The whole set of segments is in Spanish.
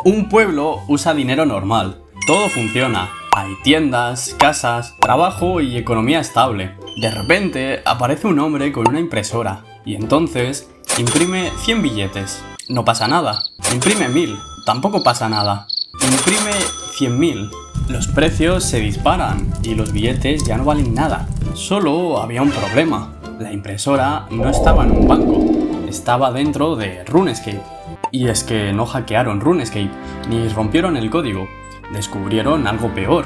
Un pueblo usa dinero normal. Todo funciona. Hay tiendas, casas, trabajo y economía estable. De repente aparece un hombre con una impresora y entonces imprime 100 billetes. No pasa nada. Imprime 1000. Tampoco pasa nada. Imprime 100.000. Los precios se disparan y los billetes ya no valen nada. Solo había un problema. La impresora no estaba en un banco. Estaba dentro de RuneScape. Y es que no hackearon RuneScape, ni rompieron el código. Descubrieron algo peor.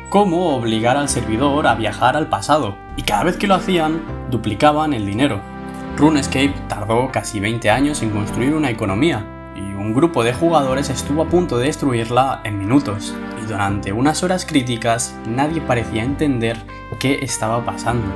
Cómo obligar al servidor a viajar al pasado. Y cada vez que lo hacían, duplicaban el dinero. RuneScape tardó casi 20 años en construir una economía. Y un grupo de jugadores estuvo a punto de destruirla en minutos. Y durante unas horas críticas, nadie parecía entender qué estaba pasando.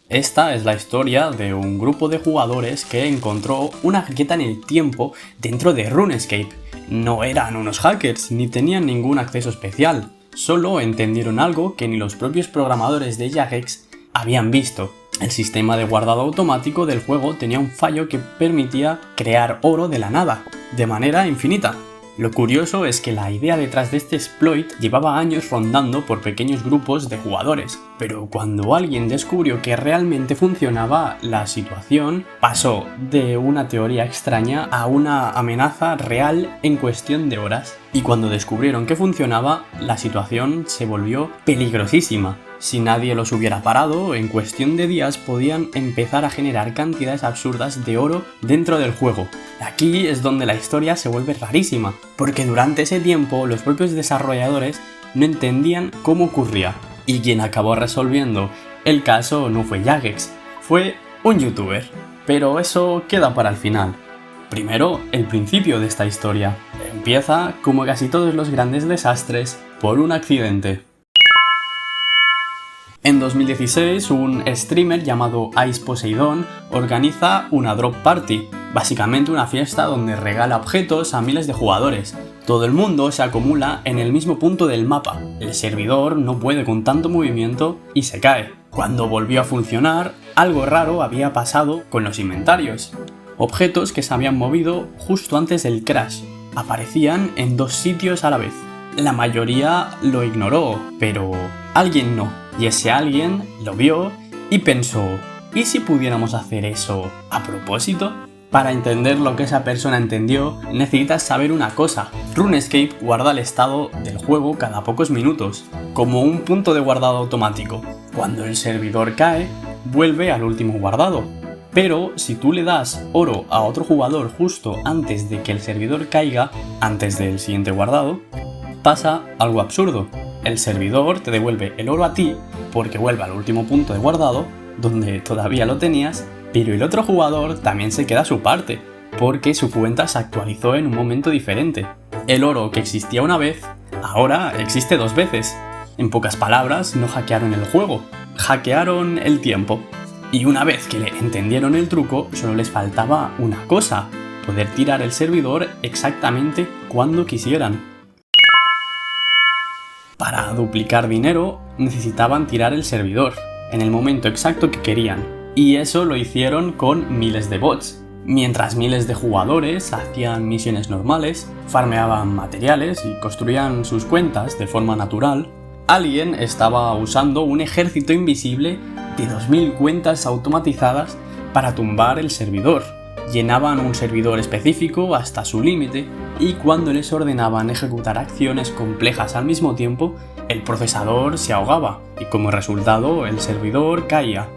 Esta es la historia de un grupo de jugadores que encontró una grieta en el tiempo dentro de RuneScape. No eran unos hackers ni tenían ningún acceso especial, solo entendieron algo que ni los propios programadores de Jagex habían visto. El sistema de guardado automático del juego tenía un fallo que permitía crear oro de la nada, de manera infinita. Lo curioso es que la idea detrás de este exploit llevaba años rondando por pequeños grupos de jugadores, pero cuando alguien descubrió que realmente funcionaba, la situación pasó de una teoría extraña a una amenaza real en cuestión de horas. Y cuando descubrieron que funcionaba, la situación se volvió peligrosísima. Si nadie los hubiera parado, en cuestión de días podían empezar a generar cantidades absurdas de oro dentro del juego. Aquí es donde la historia se vuelve rarísima, porque durante ese tiempo los propios desarrolladores no entendían cómo ocurría. Y quien acabó resolviendo el caso no fue Jagex, fue un youtuber. Pero eso queda para el final. Primero, el principio de esta historia. Empieza, como casi todos los grandes desastres, por un accidente. En 2016, un streamer llamado Ice Poseidon organiza una Drop Party, básicamente una fiesta donde regala objetos a miles de jugadores. Todo el mundo se acumula en el mismo punto del mapa. El servidor no puede con tanto movimiento y se cae. Cuando volvió a funcionar, algo raro había pasado con los inventarios. Objetos que se habían movido justo antes del crash. Aparecían en dos sitios a la vez. La mayoría lo ignoró, pero alguien no. Y ese alguien lo vio y pensó, ¿y si pudiéramos hacer eso a propósito? Para entender lo que esa persona entendió, necesitas saber una cosa. RuneScape guarda el estado del juego cada pocos minutos, como un punto de guardado automático. Cuando el servidor cae, vuelve al último guardado. Pero si tú le das oro a otro jugador justo antes de que el servidor caiga, antes del siguiente guardado, pasa algo absurdo. El servidor te devuelve el oro a ti porque vuelve al último punto de guardado, donde todavía lo tenías, pero el otro jugador también se queda su parte, porque su cuenta se actualizó en un momento diferente. El oro que existía una vez, ahora existe dos veces. En pocas palabras, no hackearon el juego, hackearon el tiempo. Y una vez que le entendieron el truco, solo les faltaba una cosa: poder tirar el servidor exactamente cuando quisieran. Para duplicar dinero, necesitaban tirar el servidor, en el momento exacto que querían. Y eso lo hicieron con miles de bots. Mientras miles de jugadores hacían misiones normales, farmeaban materiales y construían sus cuentas de forma natural, alguien estaba usando un ejército invisible de 2000 cuentas automatizadas para tumbar el servidor. Llenaban un servidor específico hasta su límite y cuando les ordenaban ejecutar acciones complejas al mismo tiempo, el procesador se ahogaba y como resultado el servidor caía.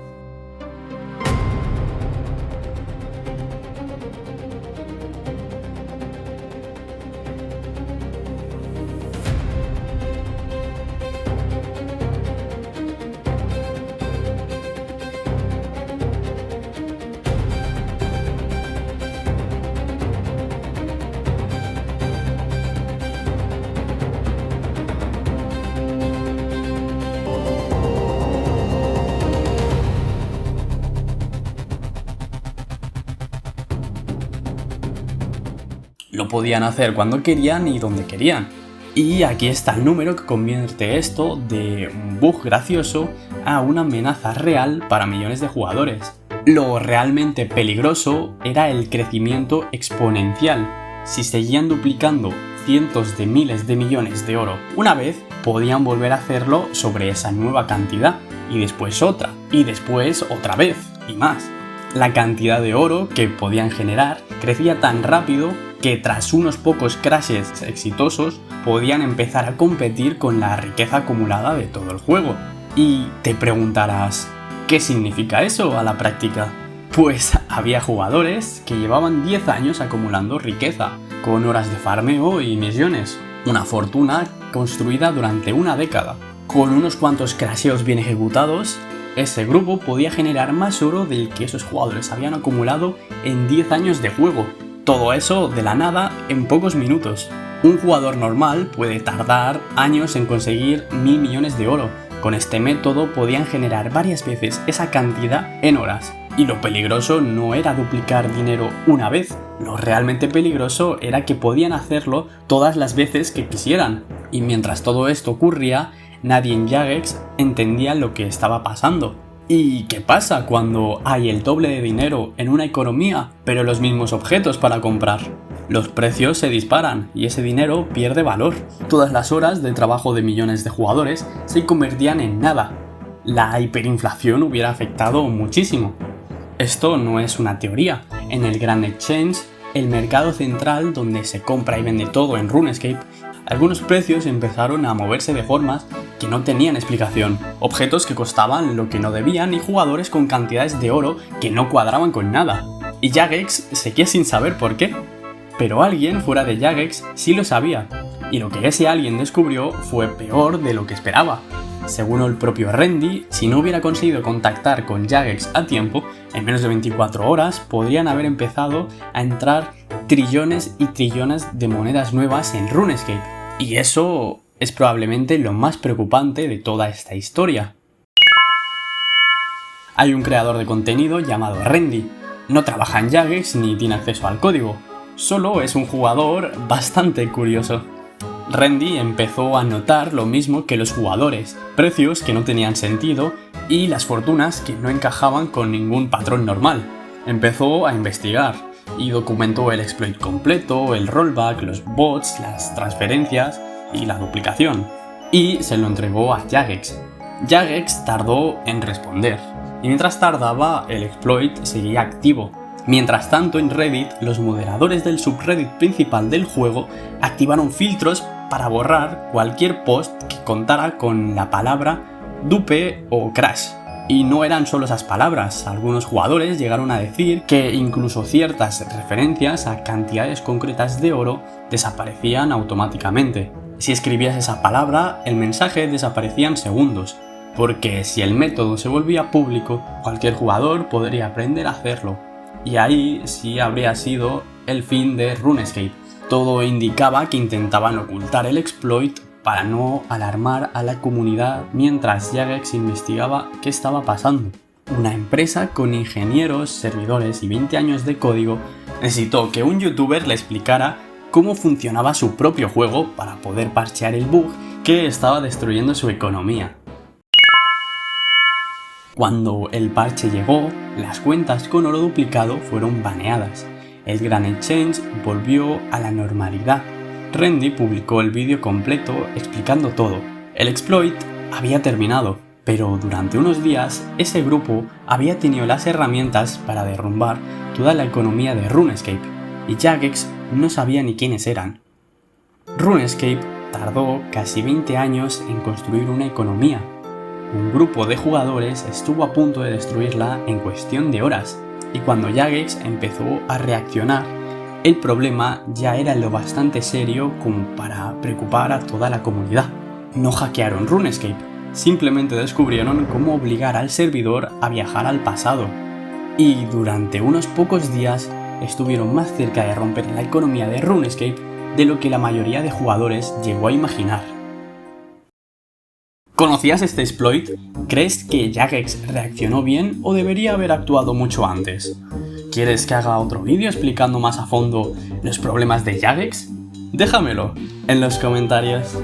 Lo podían hacer cuando querían y donde querían. Y aquí está el número que convierte esto de un bug gracioso a una amenaza real para millones de jugadores. Lo realmente peligroso era el crecimiento exponencial. si seguían duplicando cientos de miles de millones de oro una vez, podían volver a hacerlo sobre esa nueva cantidad, y después otra, y después otra vez, y más. La cantidad de oro que podían generar crecía tan rápido que tras unos pocos crashes exitosos podían empezar a competir con la riqueza acumulada de todo el juego. Y te preguntarás, ¿qué significa eso a la práctica? Pues había jugadores que llevaban 10 años acumulando riqueza, con horas de farmeo y misiones, una fortuna construida durante una década. Con unos cuantos crasheos bien ejecutados, ese grupo podía generar más oro del que esos jugadores habían acumulado en 10 años de juego. Todo eso de la nada en pocos minutos. Un jugador normal puede tardar años en conseguir 1000 millones de oro. Con este método podían generar varias veces esa cantidad en horas. Y lo peligroso no era duplicar dinero una vez, lo realmente peligroso era que podían hacerlo todas las veces que quisieran. Y mientras todo esto ocurría, nadie en Jagex entendía lo que estaba pasando. ¿Y qué pasa cuando hay el doble de dinero en una economía, pero los mismos objetos para comprar? Los precios se disparan y ese dinero pierde valor. Todas las horas de trabajo de millones de jugadores se convertían en nada. La hiperinflación hubiera afectado muchísimo. Esto no es una teoría. En el Grand Exchange, el mercado central donde se compra y vende todo en RuneScape, algunos precios empezaron a moverse de formas que no tenían explicación, objetos que costaban lo que no debían y jugadores con cantidades de oro que no cuadraban con nada. Y Jagex seguía sin saber por qué. Pero alguien fuera de Jagex sí lo sabía, y lo que ese alguien descubrió fue peor de lo que esperaba. Según el propio Randy, si no hubiera conseguido contactar con Jagex a tiempo, en menos de 24 horas podrían haber empezado a entrar trillones y trillones de monedas nuevas en RuneScape. Y eso es probablemente lo más preocupante de toda esta historia. Hay un creador de contenido llamado Randy. No trabaja en Jagex ni tiene acceso al código, solo es un jugador bastante curioso. Randy empezó a notar lo mismo que los jugadores, precios que no tenían sentido y las fortunas que no encajaban con ningún patrón normal. Empezó a investigar y documentó el exploit completo, el rollback, los bots, las transferencias y la duplicación. Y se lo entregó a Jagex. Jagex tardó en responder y mientras tardaba el exploit seguía activo. Mientras tanto, en Reddit, los moderadores del subreddit principal del juego activaron filtros para borrar cualquier post que contara con la palabra dupe o crash. Y no eran solo esas palabras, algunos jugadores llegaron a decir que incluso ciertas referencias a cantidades concretas de oro desaparecían automáticamente. Si escribías esa palabra, el mensaje desaparecía en segundos, porque si el método se volvía público, cualquier jugador podría aprender a hacerlo. Y ahí sí habría sido el fin de RuneScape. Todo indicaba que intentaban ocultar el exploit para no alarmar a la comunidad mientras Jagex investigaba qué estaba pasando. Una empresa con ingenieros, servidores y 20 años de código necesitó que un youtuber le explicara cómo funcionaba su propio juego para poder parchear el bug que estaba destruyendo su economía. Cuando el parche llegó, las cuentas con oro duplicado fueron baneadas. El Grand Exchange volvió a la normalidad. Randy publicó el vídeo completo explicando todo. El exploit había terminado, pero durante unos días ese grupo había tenido las herramientas para derrumbar toda la economía de RuneScape, y Jagex no sabía ni quiénes eran. RuneScape tardó casi 20 años en construir una economía. Un grupo de jugadores estuvo a punto de destruirla en cuestión de horas, y cuando Jagex empezó a reaccionar, el problema ya era lo bastante serio como para preocupar a toda la comunidad. No hackearon RuneScape, simplemente descubrieron cómo obligar al servidor a viajar al pasado. Y durante unos pocos días estuvieron más cerca de romper la economía de RuneScape de lo que la mayoría de jugadores llegó a imaginar. ¿Conocías este exploit? ¿Crees que Jagex reaccionó bien o debería haber actuado mucho antes? ¿Quieres que haga otro vídeo explicando más a fondo los problemas de Jagex? Déjamelo en los comentarios.